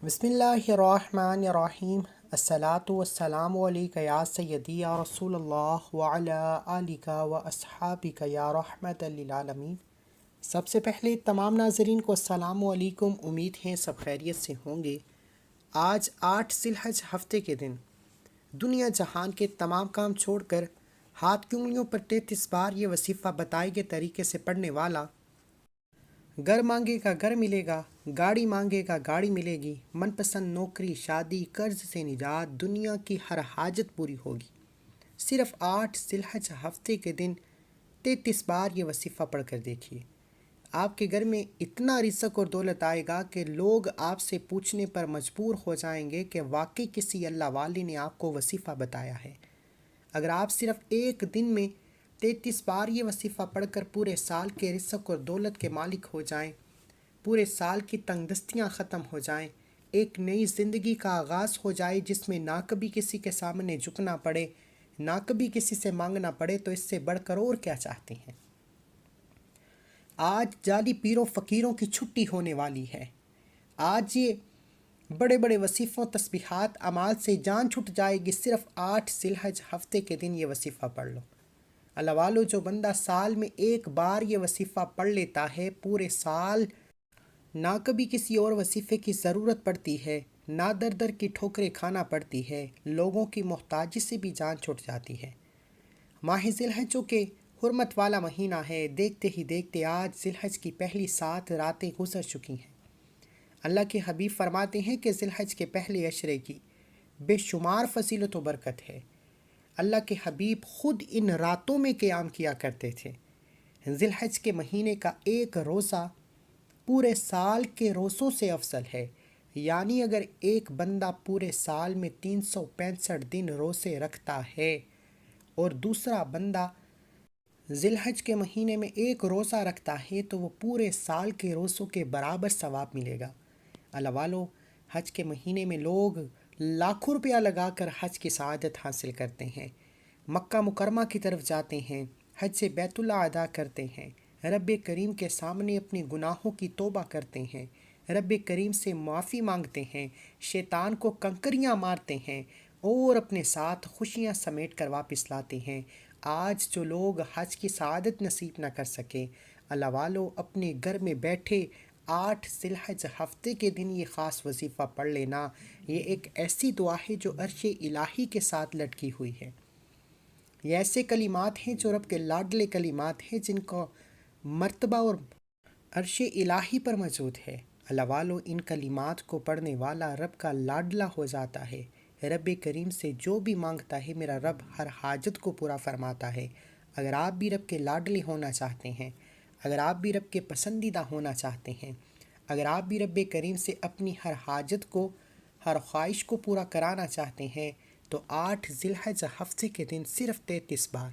بسم اللہ الرحمن الرحیم الصلاۃ والسلام علیک یا سیدی یا رسول اللہ وعلی آلک و اصحابک یا رحمت للعالمین۔ سب سے پہلے تمام ناظرین کو السلام علیکم، امید ہے سب خیریت سے ہوں گے۔ آج 8 ذی الحج ہفتے کے دن دنیا جہان کے تمام کام چھوڑ کر ہاتھ کی انگلیوں پر 33 بار یہ وظیفہ بتائے گئے طریقے سے پڑھنے والا گھر مانگے گا گھر ملے گا، گاڑی مانگے گا گاڑی ملے گی، من پسند نوکری، شادی، قرض سے نجات، دنیا کی ہر حاجت پوری ہوگی۔ صرف 8 ذی الحج ہفتے کے دن 33 بار یہ وظیفہ پڑھ کر دیکھیے، آپ کے گھر میں اتنا رزق اور دولت آئے گا کہ لوگ آپ سے پوچھنے پر مجبور ہو جائیں گے کہ واقعی کسی اللہ والے نے آپ کو وظیفہ بتایا ہے۔ اگر آپ صرف ایک دن میں 33 بار یہ وظیفہ پڑھ کر پورے سال کے رزق اور دولت کے مالک ہو جائیں، پورے سال کی تنگ دستیاں ختم ہو جائیں، ایک نئی زندگی کا آغاز ہو جائے جس میں نہ کبھی کسی کے سامنے جھکنا پڑے، نہ کبھی کسی سے مانگنا پڑے، تو اس سے بڑھ کر اور کیا چاہتے ہیں؟ آج جعلی پیروں فقیروں کی چھٹی ہونے والی ہے۔ آج یہ بڑے بڑے وظیفوں، تسبیحات، اعمال سے جان چھٹ جائے گی۔ صرف 8 ذی الحج ہفتے کے دن یہ وظیفہ پڑھ لو۔ اللہ والو، جو بندہ سال میں ایک بار یہ وظیفہ پڑھ لیتا ہے، پورے سال نہ کبھی کسی اور وظیفے کی ضرورت پڑتی ہے، نہ در در کی ٹھوکریں کھانا پڑتی ہے، لوگوں کی محتاجی سے بھی جان چھٹ جاتی ہے۔ ماہ ذی الحج جو کہ حرمت والا مہینہ ہے، دیکھتے ہی دیکھتے آج ذی الحج کی پہلی 7 راتیں گزر چکی ہیں۔ اللہ کے حبیب فرماتے ہیں کہ ذی الحج کے پہلے عشرے کی بے شمار فضیلت و برکت ہے۔ اللہ کے حبیب خود ان راتوں میں قیام کیا کرتے تھے۔ ذی الحج کے مہینے کا ایک روزہ پورے سال کے روزوں سے افضل ہے، یعنی اگر ایک بندہ پورے سال میں 365 دن روزے رکھتا ہے اور دوسرا بندہ ذی الحج کے مہینے میں ایک روزہ رکھتا ہے تو وہ پورے سال کے روزوں کے برابر ثواب ملے گا۔ اللہ والو، حج کے مہینے میں لوگ لاکھوں روپیہ لگا کر حج کی سعادت حاصل کرتے ہیں، مکہ مکرمہ کی طرف جاتے ہیں، حج سے بیت اللہ ادا کرتے ہیں، رب کریم کے سامنے اپنے گناہوں کی توبہ کرتے ہیں، رب کریم سے معافی مانگتے ہیں، شیطان کو کنکریاں مارتے ہیں اور اپنے ساتھ خوشیاں سمیٹ کر واپس لاتے ہیں۔ آج جو لوگ حج کی سعادت نصیب نہ کر سکے، اللہ والو، اپنے گھر میں بیٹھے 8 ذی الحج ہفتے کے دن یہ خاص وظیفہ پڑھ لینا۔ یہ ایک ایسی دعا ہے جو عرش الہی کے ساتھ لٹکی ہوئی ہے۔ یہ ایسے کلمات ہیں جو رب کے لاڈلے کلمات ہیں، جن کا مرتبہ اور عرش الہی پر موجود ہے۔ اللہ والو، ان کلمات کو پڑھنے والا رب کا لاڈلا ہو جاتا ہے۔ رب کریم سے جو بھی مانگتا ہے، میرا رب ہر حاجت کو پورا فرماتا ہے۔ اگر آپ بھی رب کے لاڈلے ہونا چاہتے ہیں، اگر آپ بھی رب کے پسندیدہ ہونا چاہتے ہیں، اگر آپ بھی رب کریم سے اپنی ہر حاجت کو، ہر خواہش کو پورا کرانا چاہتے ہیں، تو 8 ذی الحج ہفتے کے دن صرف 33 بار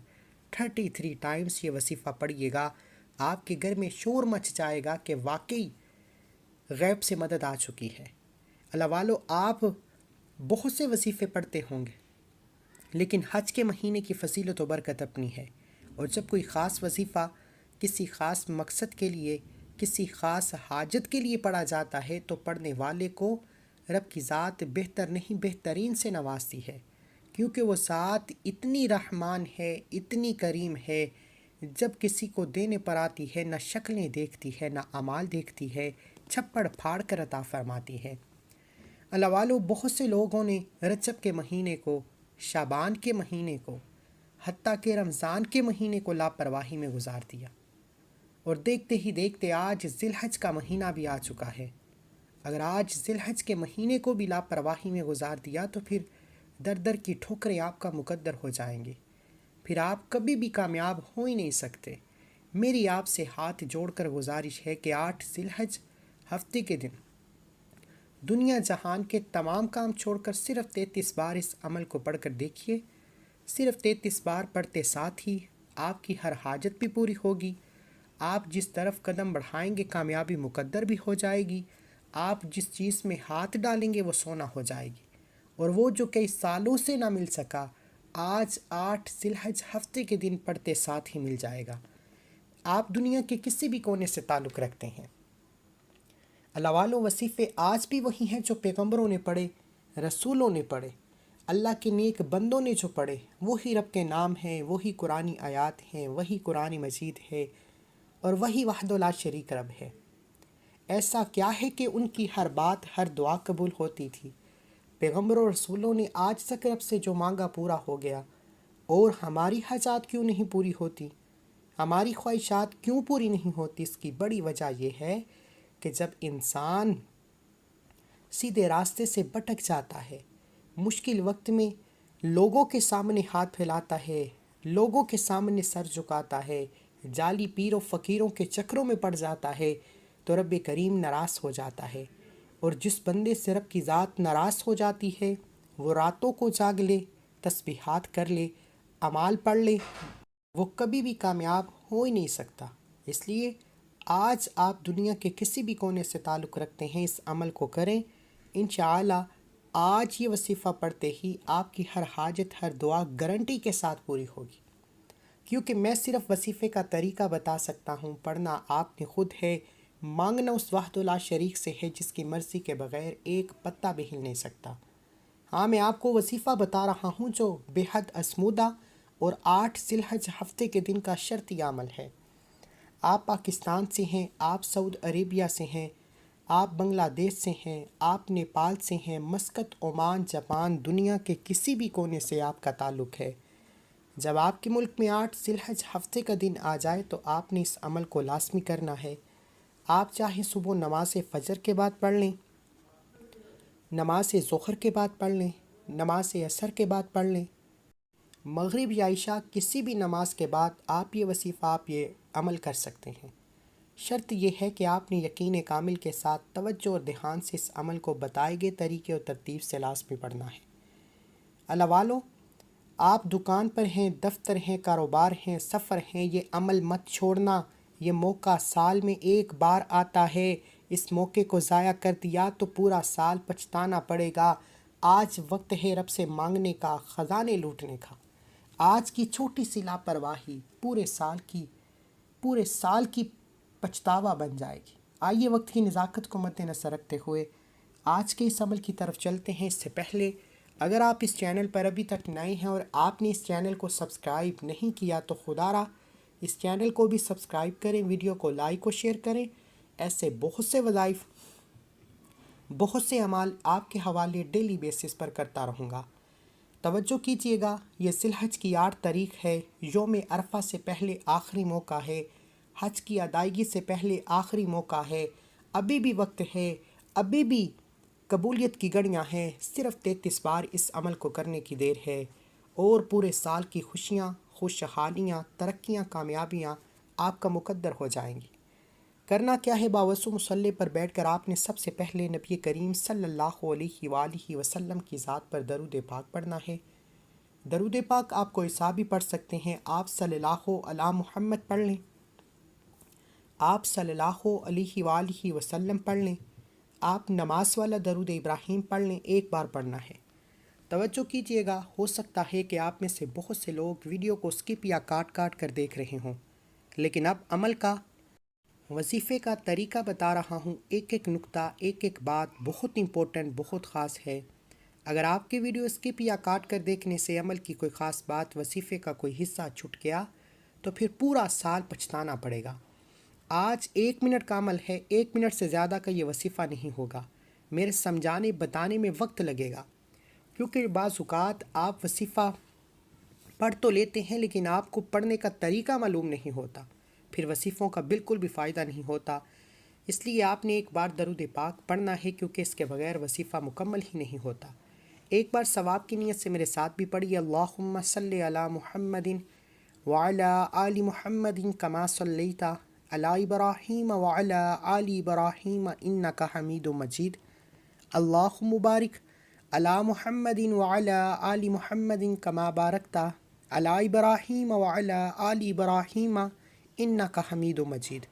33 ٹائمز یہ وظیفہ پڑھیے گا۔ آپ کے گھر میں شور مچ جائے گا کہ واقعی غیب سے مدد آ چکی ہے۔ اللہ والو، آپ بہت سے وظیفے پڑھتے ہوں گے، لیکن حج کے مہینے کی فضیلت و برکت اپنی ہے، اور جب کوئی خاص وظیفہ کسی خاص مقصد کے لیے، کسی خاص حاجت کے لیے پڑھا جاتا ہے تو پڑھنے والے کو رب کی ذات بہتر نہیں بہترین سے نوازتی ہے، کیونکہ وہ ذات اتنی رحمان ہے، اتنی کریم ہے، جب کسی کو دینے پر آتی ہے نہ شکلیں دیکھتی ہے نہ اعمال دیکھتی ہے، چھپڑ پھاڑ کر عطا فرماتی ہے۔ اللہ والو، بہت سے لوگوں نے رجب کے مہینے کو، شعبان کے مہینے کو، حتیٰ کہ رمضان کے مہینے کو لاپرواہی میں گزار دیا، اور دیکھتے ہی دیکھتے آج ذی الحج کا مہینہ بھی آ چکا ہے۔ اگر آج ذی الحج کے مہینے کو بھی لاپرواہی میں گزار دیا تو پھر در در کی ٹھوکریں آپ کا مقدر ہو جائیں گے، پھر آپ کبھی بھی کامیاب ہو ہی نہیں سکتے۔ میری آپ سے ہاتھ جوڑ کر گزارش ہے کہ 8 ذی الحج ہفتے کے دن دنیا جہان کے تمام کام چھوڑ کر صرف 33 بار اس عمل کو پڑھ کر دیکھیے۔ صرف 33 بار پڑھتے ساتھ ہی آپ کی ہر حاجت بھی پوری ہوگی، آپ جس طرف قدم بڑھائیں گے کامیابی مقدر بھی ہو جائے گی، آپ جس چیز میں ہاتھ ڈالیں گے وہ سونا ہو جائے گی، اور وہ جو کئی سالوں سے نہ مل سکا، آج 8 ذی الحج ہفتے کے دن پڑھتے ساتھ ہی مل جائے گا۔ آپ دنیا کے کسی بھی کونے سے تعلق رکھتے ہیں، اللہ والوں، وظیفے آج بھی وہی ہیں جو پیغمبروں نے پڑھے، رسولوں نے پڑھے، اللہ کے نیک بندوں نے جو پڑھے، وہی رب کے نام ہیں، وہی قرآنی آیات ہیں، وہی قرآن مجید ہے، اور وہی وحدہ لا شریک رب ہے۔ ایسا کیا ہے کہ ان کی ہر بات، ہر دعا قبول ہوتی تھی؟ پیغمبروں اور رسولوں نے آج تک رب سے جو مانگا پورا ہو گیا، اور ہماری حاجات کیوں نہیں پوری ہوتی؟ ہماری خواہشات کیوں پوری نہیں ہوتی؟ اس کی بڑی وجہ یہ ہے کہ جب انسان سیدھے راستے سے بھٹک جاتا ہے، مشکل وقت میں لوگوں کے سامنے ہاتھ پھیلاتا ہے، لوگوں کے سامنے سر جھکاتا ہے، جعلی پیر و فقیروں کے چکروں میں پڑ جاتا ہے، تو رب کریم ناراض ہو جاتا ہے۔ اور جس بندے سے رب کی ذات ناراض ہو جاتی ہے، وہ راتوں کو جاگ لے، تسبیحات کر لے، اعمال پڑھ لے، وہ کبھی بھی کامیاب ہو ہی نہیں سکتا۔ اس لیے آج آپ دنیا کے کسی بھی کونے سے تعلق رکھتے ہیں، اس عمل کو کریں، انشاءاللہ آج یہ وظیفہ پڑھتے ہی آپ کی ہر حاجت، ہر دعا گارنٹی کے ساتھ پوری ہوگی۔ کیونکہ میں صرف وظیفے کا طریقہ بتا سکتا ہوں، پڑھنا آپ نے خود ہے، مانگنا اس وحدہ لا شریک سے ہے جس کی مرضی کے بغیر ایک پتا بھی ہل نہیں سکتا۔ ہاں، میں آپ کو وظیفہ بتا رہا ہوں جو بے حد اسمودہ اور 8 ذی الحج ہفتے کے دن کا شرطی عمل ہے۔ آپ پاکستان سے ہیں، آپ سعودی عربیہ سے ہیں، آپ بنگلہ دیش سے ہیں، آپ نیپال سے ہیں، مسقط، عمان، جاپان، دنیا کے کسی بھی کونے سے آپ کا تعلق ہے، جب آپ کے ملک میں 8 ذی الحج ہفتے کا دن آ جائے تو آپ نے اس عمل کو لازمی کرنا ہے۔ آپ چاہے صبح نماز فجر کے بعد پڑھ لیں، نماز ظہر کے بعد پڑھ لیں، نماز عصر کے بعد پڑھ لیں، مغرب یا عشاء کسی بھی نماز کے بعد آپ یہ وظیفہ، آپ یہ عمل کر سکتے ہیں۔ شرط یہ ہے کہ آپ نے یقین کامل کے ساتھ توجہ اور دھیان سے اس عمل کو بتائے گئے طریقے اور ترتیب سے لازمی پڑھنا ہے۔ اللہ والوں، آپ دکان پر ہیں، دفتر ہیں، کاروبار ہیں، سفر ہیں، یہ عمل مت چھوڑنا۔ یہ موقع سال میں ایک بار آتا ہے، اس موقع کو ضائع کر دیا تو پورا سال پچھتانا پڑے گا۔ آج وقت ہے رب سے مانگنے کا، خزانے لوٹنے کا۔ آج کی چھوٹی سی لاپرواہی پورے سال کی پچھتاوا بن جائے گی۔ آئیے وقت کی نزاکت کو مد نظر رکھتے ہوئے آج کے اس عمل کی طرف چلتے ہیں۔ اس سے پہلے اگر آپ اس چینل پر ابھی تک نئے ہیں اور آپ نے اس چینل کو سبسکرائب نہیں کیا تو خدا را اس چینل کو بھی سبسکرائب کریں، ویڈیو کو لائک و شیئر کریں۔ ایسے بہت سے وظائف، بہت سے اعمال آپ کے حوالے ڈیلی بیسس پر کرتا رہوں گا۔ توجہ کیجیے گا، یہ ذی الحج کی 8 تاریخ ہے، یوم عرفہ سے پہلے آخری موقع ہے، حج کی ادائیگی سے پہلے آخری موقع ہے، ابھی بھی وقت ہے، ابھی بھی قبولیت کی گھڑیاں ہیں، صرف 33 بار اس عمل کو کرنے کی دیر ہے، اور پورے سال کی خوشیاں، خوشحالیاں، ترقیاں، کامیابیاں آپ کا مقدر ہو جائیں گی۔ کرنا کیا ہے؟ باوضو مصلی پر بیٹھ کر آپ نے سب سے پہلے نبی کریم صلی اللہ علیہ وآلہ وسلم کی ذات پر درود پاک پڑھنا ہے۔ درود پاک آپ کو ایسا بھی پڑھ سکتے ہیں، آپ صلی اللہ علی محمد پڑھ لیں، آپ صلی اللہ علیہ وآلہ وسلم پڑھ لیں، آپ نماز والا درود ابراہیم پڑھ لیں، ایک بار پڑھنا ہے۔ توجہ کیجیے گا، ہو سکتا ہے کہ آپ میں سے بہت سے لوگ ویڈیو کو سکپ یا کاٹ کاٹ کر دیکھ رہے ہوں، لیکن اب عمل کا، وظیفے کا طریقہ بتا رہا ہوں، ایک ایک نقطہ، ایک ایک بات بہت امپورٹنٹ، بہت خاص ہے۔ اگر آپ کی ویڈیو سکپ یا کاٹ کر دیکھنے سے عمل کی کوئی خاص بات، وظیفے کا کوئی حصہ چھٹ گیا تو پھر پورا سال پچھتانا پڑے گا۔ آج 1 منٹ کا عمل ہے، 1 منٹ سے زیادہ کا یہ وظیفہ نہیں ہوگا، میرے سمجھانے بتانے میں وقت لگے گا، کیونکہ بعض اوقات آپ وظیفہ پڑھ تو لیتے ہیں لیکن آپ کو پڑھنے کا طریقہ معلوم نہیں ہوتا، پھر وظیفوں کا بالکل بھی فائدہ نہیں ہوتا۔ اس لیے آپ نے ایک بار درود پاک پڑھنا ہے، کیونکہ اس کے بغیر وظیفہ مکمل ہی نہیں ہوتا۔ ایک بار ثواب کی نیت سے میرے ساتھ بھی پڑھیے، اللہم صلی علی محمد وعلی آل محمد کما صلیت علی ابراہیم وعلی آل ابراہیم انک حمید مجید، اللہم بارک علی محمد وعلی آل محمد کما بارکت علی ابراہیم وعلی آل ابراہیم انک حمید مجید۔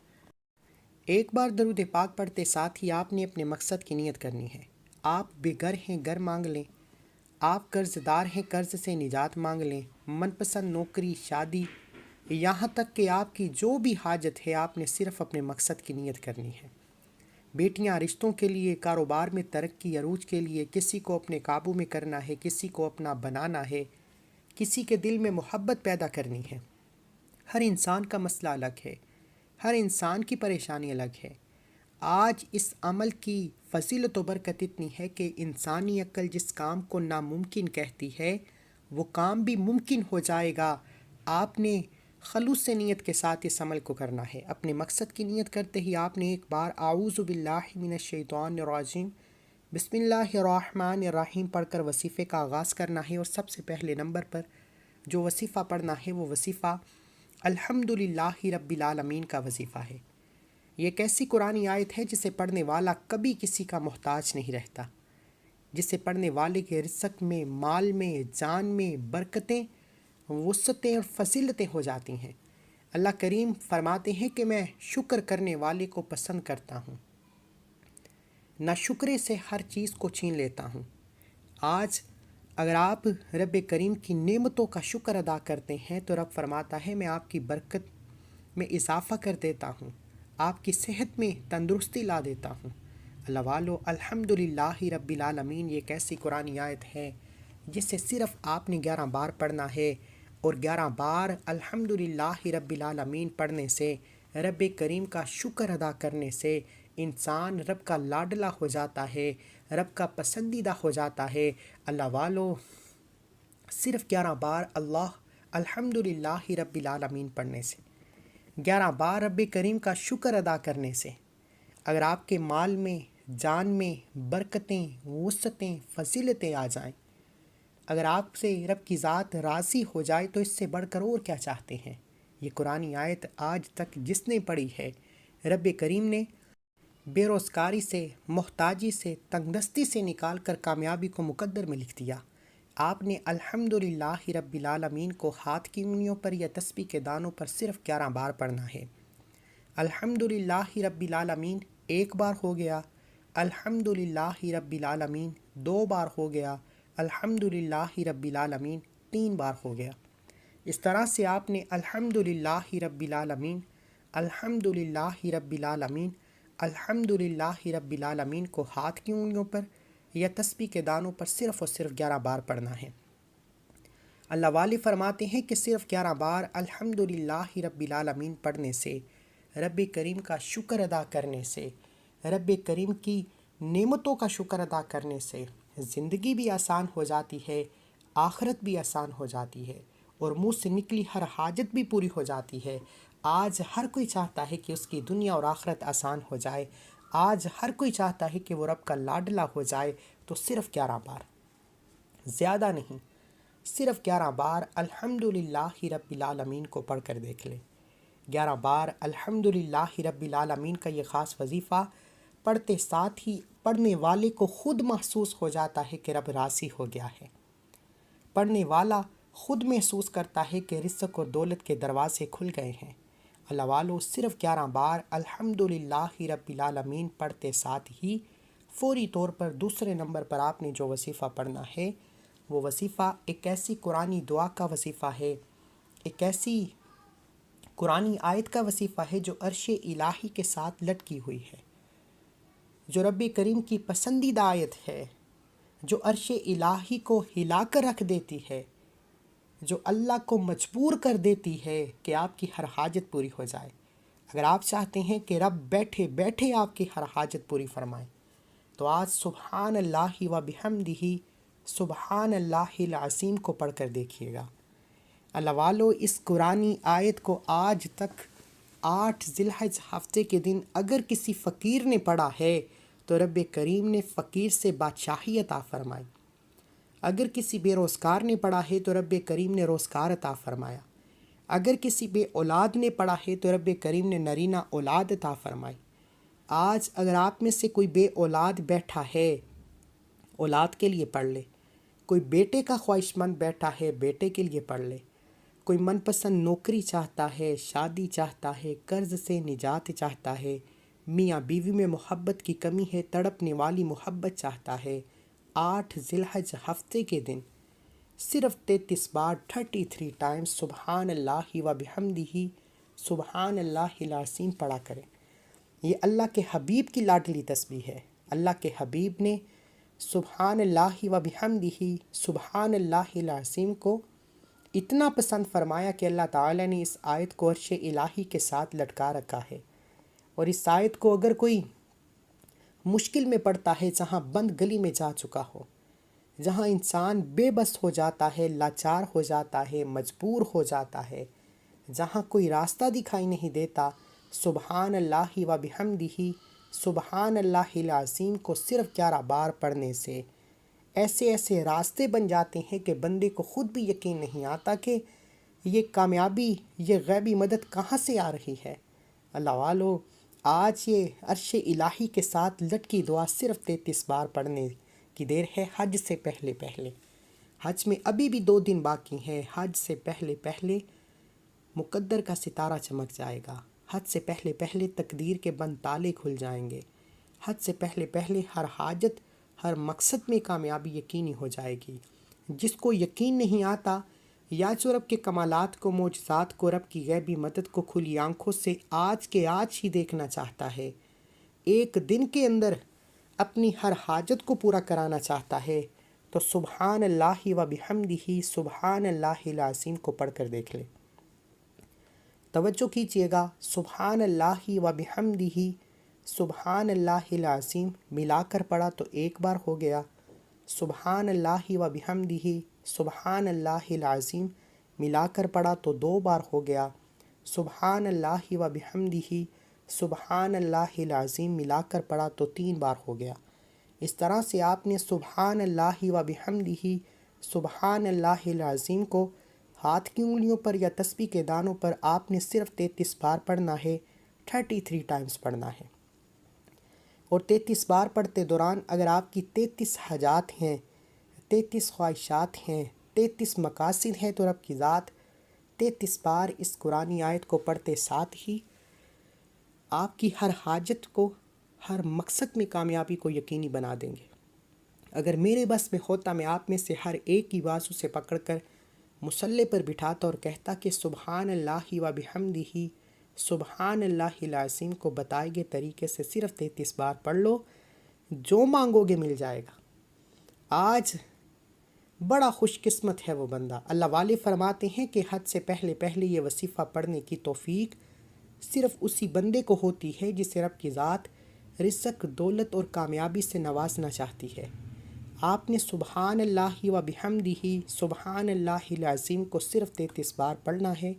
ایک بار درود پاک پڑھتے ساتھ ہی آپ نے اپنے مقصد کی نیت کرنی ہے۔ آپ بے گھر ہیں، گھر مانگ لیں، آپ قرض دار ہیں، قرض سے نجات مانگ لیں، من پسند نوکری، شادی، یہاں تک کہ آپ کی جو بھی حاجت ہے، آپ نے صرف اپنے مقصد کی نیت کرنی ہے۔ بیٹیاں رشتوں کے لیے، کاروبار میں ترقی عروج کے لیے، کسی کو اپنے قابو میں کرنا ہے، کسی کو اپنا بنانا ہے، کسی کے دل میں محبت پیدا کرنی ہے۔ ہر انسان کا مسئلہ الگ ہے، ہر انسان کی پریشانی الگ ہے۔ آج اس عمل کی فضیلت و برکت اتنی ہے کہ انسانی عقل جس کام کو ناممکن کہتی ہے وہ کام بھی ممکن ہو جائے گا۔ آپ نے خلوص نیت کے ساتھ اس عمل کو کرنا ہے۔ اپنے مقصد کی نیت کرتے ہی آپ نے ایک بار اعوذ باللہ من الشیطان الرجیم بسم اللہ الرحمن الرحیم پڑھ کر وظیفے کا آغاز کرنا ہے، اور سب سے پہلے نمبر پر جو وظیفہ پڑھنا ہے وہ وظیفہ الحمدللہ رب العالمین کا وظیفہ ہے۔ یہ ایک ایسی قرآنی آیت ہے جسے پڑھنے والا کبھی کسی کا محتاج نہیں رہتا، جسے پڑھنے والے کے رزق میں، مال میں، جان میں برکتیں، وسعتیں اور فضیلتیں ہو جاتی ہیں۔ اللہ کریم فرماتے ہیں کہ میں شکر کرنے والے کو پسند کرتا ہوں، ناشکرے سے ہر چیز کو چھین لیتا ہوں۔ آج اگر آپ رب کریم کی نعمتوں کا شکر ادا کرتے ہیں تو رب فرماتا ہے میں آپ کی برکت میں اضافہ کر دیتا ہوں، آپ کی صحت میں تندرستی لا دیتا ہوں۔ اللہ والو الحمدللہ رب العالمین یہ ایک ایسی قرآنی آیت ہے جسے صرف آپ نے 11 بار پڑھنا ہے، اور 11 بار الحمدللہ رب العالمین پڑھنے سے، رب کریم کا شکر ادا کرنے سے انسان رب کا لاڈلا ہو جاتا ہے، رب کا پسندیدہ ہو جاتا ہے۔ اللہ والو صرف 11 بار الحمدللہ رب العالمین پڑھنے سے، 11 بار رب کریم کا شکر ادا کرنے سے، اگر آپ کے مال میں، جان میں برکتیں، وسعتیں، فضیلتیں آ جائیں، اگر آپ سے رب کی ذات راضی ہو جائے تو اس سے بڑھ کر اور کیا چاہتے ہیں؟ یہ قرآنی آیت آج تک جس نے پڑھی ہے، رب کریم نے بے روزگاری سے، محتاجی سے، تنگ دستی سے نکال کر کامیابی کو مقدر میں لکھ دیا۔ آپ نے الحمدللہ رب العالمین کو ہاتھ کی انگلیوں پر یا تسبیح کے دانوں پر صرف 11 بار پڑھنا ہے۔ الحمدللہ رب العالمین ایک بار ہو گیا، الحمدللہ رب العالمین 2 بار ہو گیا، الحمدللہ رب العالمین 3 بار ہو گیا۔ اس طرح سے آپ نے الحمدللہ رب العالمین، الحمدللہ رب العالمین، الحمدللہ رب العالمین کو ہاتھ کی انگلیوں پر یا تسبیح کے دانوں پر صرف اور صرف 11 بار پڑھنا ہے۔ اللہ والے فرماتے ہیں کہ صرف 11 بار الحمدللہ رب العالمین پڑھنے سے، رب کریم کا شکر ادا کرنے سے، رب کریم کی نعمتوں کا شکر ادا کرنے سے زندگی بھی آسان ہو جاتی ہے، آخرت بھی آسان ہو جاتی ہے، اور منہ سے نکلی ہر حاجت بھی پوری ہو جاتی ہے۔ آج ہر کوئی چاہتا ہے کہ اس کی دنیا اور آخرت آسان ہو جائے، آج ہر کوئی چاہتا ہے کہ وہ رب کا لاڈلا ہو جائے، تو صرف 11 بار، زیادہ نہیں، صرف 11 بار الحمدللہ رب العالمین کو پڑھ کر دیکھ لیں۔ 11 بار الحمدللہ رب العالمین کا یہ خاص وظیفہ پڑھتے ساتھ ہی پڑھنے والے کو خود محسوس ہو جاتا ہے کہ رب راضی ہو گیا ہے۔ پڑھنے والا خود محسوس کرتا ہے کہ رزق اور دولت کے دروازے کھل گئے ہیں۔ اللہ والو صرف 11 بار الحمدللہ رب العالمین پڑھتے ساتھ ہی فوری طور پر دوسرے نمبر پر آپ نے جو وظیفہ پڑھنا ہے وہ وظیفہ ایک ایسی قرآنی دعا کا وظیفہ ہے، ایک ایسی قرآنی آیت کا وظیفہ ہے جو عرش الہی کے ساتھ لٹکی ہوئی ہے، جو رب کریم کی پسندیدہ آیت ہے، جو عرش الہی کو ہلا کر رکھ دیتی ہے، جو اللہ کو مجبور کر دیتی ہے کہ آپ کی ہر حاجت پوری ہو جائے۔ اگر آپ چاہتے ہیں کہ رب بیٹھے بیٹھے آپ کی ہر حاجت پوری فرمائے تو آج سبحان اللہ و بحمدہ سبحان اللہ العظیم کو پڑھ کر دیکھیے گا۔ اللہ والو اس قرآنی آیت کو آج تک 8 ذی الحج ہفتے کے دن اگر کسی فقیر نے پڑھا ہے تو رب کریم نے فقیر سے بادشاہی عطا فرمائی۔ اگر کسی بے روزگار نے پڑھا ہے تو رب کریم نے روزگار عطا فرمایا۔ اگر کسی بے اولاد نے پڑھا ہے تو رب کریم نے نرینہ اولاد عطا فرمائی۔ آج اگر آپ میں سے کوئی بے اولاد بیٹھا ہے، اولاد کے لیے پڑھ لے۔ کوئی بیٹے کا خواہش مند بیٹھا ہے، بیٹے کے لیے پڑھ لے۔ کوئی من پسند نوکری چاہتا ہے، شادی چاہتا ہے، قرض سے نجات چاہتا ہے، میاں بیوی میں محبت کی کمی ہے، تڑپنے والی محبت چاہتا ہے، 8 ذی الحج ہفتے کے دن صرف 33 بار 33 ٹائمز سبحان اللہ و بحمدہ سبحان اللہ العظیم پڑھا کریں۔ یہ اللہ کے حبیب کی لاڈلی تسبیح ہے۔ اللہ کے حبیب نے سبحان اللہ و بحمدہ سبحان اللہ العظیم کو اتنا پسند فرمایا کہ اللہ تعالیٰ نے اس آیت کو عرش الہی کے ساتھ لٹکا رکھا ہے۔ اور اس آیت کو اگر کوئی مشکل میں پڑتا ہے، جہاں بند گلی میں جا چکا ہو، جہاں انسان بے بس ہو جاتا ہے، لاچار ہو جاتا ہے، مجبور ہو جاتا ہے، جہاں کوئی راستہ دکھائی نہیں دیتا، سبحان اللہ و بحمدہ سبحان اللہ العظیم کو صرف 11 بار پڑھنے سے ایسے ایسے راستے بن جاتے ہیں کہ بندے کو خود بھی یقین نہیں آتا کہ یہ کامیابی، یہ غیبی مدد کہاں سے آ رہی ہے۔ اللہ والو، آج یہ عرش الہی کے ساتھ لٹکی دعا صرف 33 بار پڑھنے کی دیر ہے، حج سے پہلے پہلے۔ حج میں ابھی بھی 2 دن باقی ہیں۔ حج سے پہلے پہلے مقدر کا ستارہ چمک جائے گا۔ حج سے پہلے پہلے تقدیر کے بند تالے کھل جائیں گے۔ حج سے پہلے پہلے ہر حاجت، ہر مقصد میں کامیابی یقینی ہو جائے گی۔ جس کو یقین نہیں آتا، یا جو رب کے کمالات کو، معجزات کو، رب کی غیبی مدد کو کھلی آنکھوں سے آج کے آج ہی دیکھنا چاہتا ہے، ایک دن کے اندر اپنی ہر حاجت کو پورا کرانا چاہتا ہے، تو سبحان اللہ و بحمدہ سبحان اللہ العظیم کو پڑھ کر دیکھ لے۔ توجہ کیجئے گا، سبحان اللہ و بحمدہ سبحان اللہ العظیم ملا کر پڑھا تو 1 بار ہو گیا، سبحان اللہ و بحمدہ سبحان اللہ العظیم ملا کر پڑھا تو 2 بار ہو گیا، سبحان اللہ و بحمدہ سبحان اللہ العظیم ملا کر پڑھا تو 3 بار ہو گیا۔ اس طرح سے آپ نے سبحان اللہ و بحمدہ سبحان اللہ العظیم کو ہاتھ کی انگلیوں پر یا تسبیح کے دانوں پر آپ نے صرف 33 بار پڑھنا ہے، 33 ٹائمز پڑھنا ہے۔ اور 33 بار پڑھتے دوران اگر آپ کی 33 حاجات ہیں، 33 خواہشات ہیں، 33 مقاصد ہیں، تو رب کی ذات 33 بار اس قرآنی آیت کو پڑھتے ساتھ ہی آپ کی ہر حاجت کو، ہر مقصد میں کامیابی کو یقینی بنا دیں گے۔ اگر میرے بس میں ہوتا، میں آپ میں سے ہر ایک کی بازو سے پکڑ کر مصلی پر بٹھاتا اور کہتا کہ سبحان اللہ و بحمدہ سبحان اللہ العظیم کو بتائے گئے طریقے سے صرف 33 بار پڑھ لو، جو مانگو گے مل جائے گا۔ آج بڑا خوش قسمت ہے وہ بندہ۔ اللہ والے فرماتے ہیں کہ حج سے پہلے پہلے یہ وظیفہ پڑھنے کی توفیق صرف اسی بندے کو ہوتی ہے جسے رب کی ذات رزق، دولت اور کامیابی سے نوازنا چاہتی ہے۔ آپ نے سبحان اللہ و بحمدہ سبحان اللہ العظیم کو صرف 33 بار پڑھنا ہے،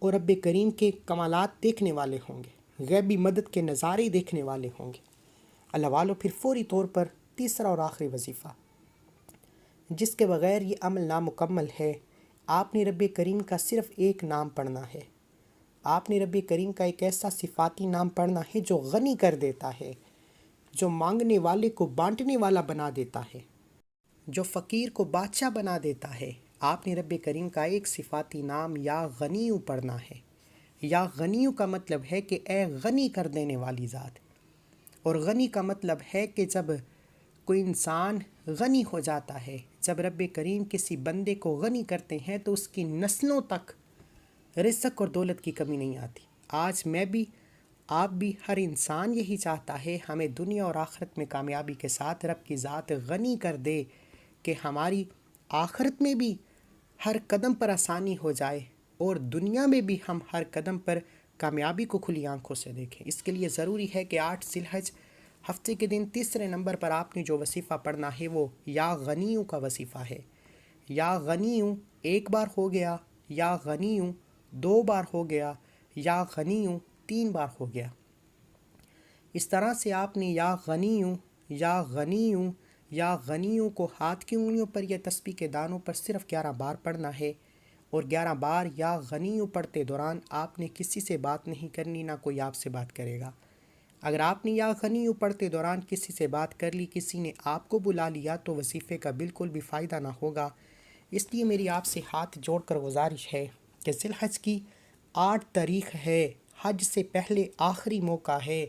اور رب کریم کے کمالات دیکھنے والے ہوں گے، غیبی مدد کے نظارے دیکھنے والے ہوں گے۔ اللہ والو، پھر فوری طور پر تیسرا اور آخری وظیفہ، جس کے بغیر یہ عمل نامکمل ہے، آپ نے رب کریم کا صرف ایک نام پڑھنا ہے۔ آپ نے رب کریم کا ایک ایسا صفاتی نام پڑھنا ہے جو غنی کر دیتا ہے، جو مانگنے والے کو بانٹنے والا بنا دیتا ہے، جو فقیر کو بادشاہ بنا دیتا ہے۔ آپ نے رب کریم کا ایک صفاتی نام یا غنیو پڑھنا ہے۔ یا غنیو کا مطلب ہے کہ اے غنی کر دینے والی ذات، اور غنی کا مطلب ہے کہ جب کوئی انسان غنی ہو جاتا ہے، جب رب کریم کسی بندے کو غنی کرتے ہیں تو اس کی نسلوں تک رزق اور دولت کی کمی نہیں آتی۔ آج میں بھی، آپ بھی، ہر انسان یہی چاہتا ہے ہمیں دنیا اور آخرت میں کامیابی کے ساتھ رب کی ذات غنی کر دے کہ ہماری آخرت میں بھی ہر قدم پر آسانی ہو جائے اور دنیا میں بھی ہم ہر قدم پر کامیابی کو کھلی آنکھوں سے دیکھیں۔ اس کے لیے ضروری ہے کہ 8 ذی الحج ہفتے کے دن تیسرے نمبر پر آپ نے جو وظیفہ پڑھنا ہے وہ یا غنیوں کا وظیفہ ہے۔ یا غنیوں 1 بار ہو گیا، یا غنیوں 2 بار ہو گیا، یا غنیوں 3 بار ہو گیا۔ اس طرح سے آپ نے یا غنیوں، یا غنیوں، یا غنیوں کو ہاتھ کی انگلیوں پر یا تسبیح کے دانوں پر صرف 11 بار پڑھنا ہے، اور 11 بار یا غنیوں پڑھتے دوران آپ نے کسی سے بات نہیں کرنی، نہ کوئی آپ سے بات کرے گا۔ اگر آپ نے یا غنیوں پڑھتے دوران کسی سے بات کر لی، کسی نے آپ کو بلا لیا، تو وظیفے کا بالکل بھی فائدہ نہ ہوگا۔ اس لیے میری آپ سے ہاتھ جوڑ کر گزارش ہے کہ ذی الحج کی 8 تاریخ ہے، حج سے پہلے آخری موقع ہے،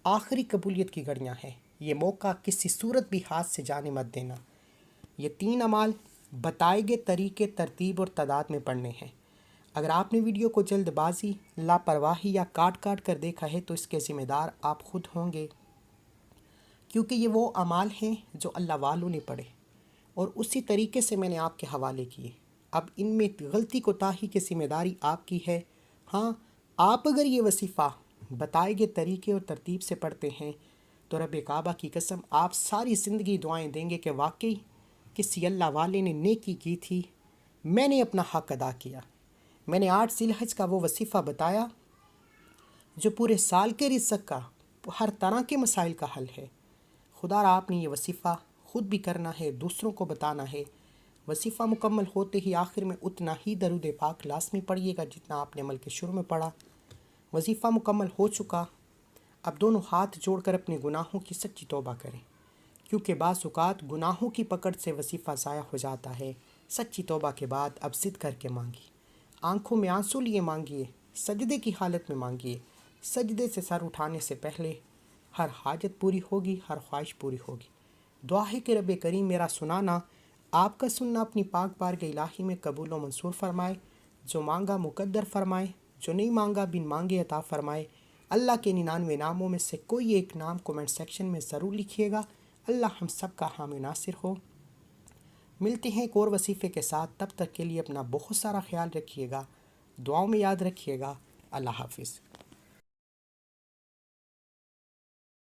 آخری قبولیت کی گھڑیاں ہیں۔ یہ موقع کسی صورت بھی ہاتھ سے جانے مت دینا۔ یہ 3 اعمال بتائے گئے طریقے، ترتیب اور تعداد میں پڑھنے ہیں۔ اگر آپ نے ویڈیو کو جلد بازی، لاپرواہی یا کاٹ کر دیکھا ہے تو اس کے ذمہ دار آپ خود ہوں گے، کیونکہ یہ وہ اعمال ہیں جو اللہ والوں نے پڑھے اور اسی طریقے سے میں نے آپ کے حوالے کیے۔ اب ان میں غلطی کوتاہی کی ذمہ داری آپ کی ہے۔ ہاں، آپ اگر یہ وظیفہ بتائے گئے طریقے اور ترتیب سے پڑھتے ہیں تو رب کعبہ کی قسم آپ ساری زندگی دعائیں دیں گے کہ واقعی کسی اللہ والے نے نیکی کی تھی، میں نے اپنا حق ادا کیا، میں نے 8 ذی الحج کا وہ وظیفہ بتایا جو پورے سال کے رزق کا، ہر طرح کے مسائل کا حل ہے۔ خدا را آپ نے یہ وظیفہ خود بھی کرنا ہے، دوسروں کو بتانا ہے۔ وظیفہ مکمل ہوتے ہی آخر میں اتنا ہی درود پاک لازمی پڑھیے گا جتنا آپ نے عمل کے شروع میں پڑھا۔ وظیفہ مکمل ہو چکا، اب دونوں ہاتھ جوڑ کر اپنے گناہوں کی سچی توبہ کریں، کیونکہ بعض اوقات گناہوں کی پکڑ سے وظیفہ ضائع ہو جاتا ہے۔ سچی توبہ کے بعد اب ضد کر کے مانگیے، آنکھوں میں آنسو لیے مانگیے، سجدے کی حالت میں مانگیے۔ سجدے سے سر اٹھانے سے پہلے ہر حاجت پوری ہوگی، ہر خواہش پوری ہوگی۔ دعا ہے کہ رب کریم میرا سنانا، آپ کا سننا اپنی پاک بارگاہ الہی میں قبول و منظور فرمائے، جو مانگا مقدر فرمائے، جو نہیں مانگا بن مانگے عطا فرمائے۔ اللہ کے 99 ناموں میں سے کوئی ایک نام کومنٹ سیکشن میں ضرور لکھیے گا۔ اللہ ہم سب کا حامی ناصر ہو۔ ملتے ہیں ایک اور وظیفے کے ساتھ، تب تک کے لیے اپنا بہت سارا خیال رکھیے گا، دعاؤں میں یاد رکھیے گا۔ اللہ حافظ۔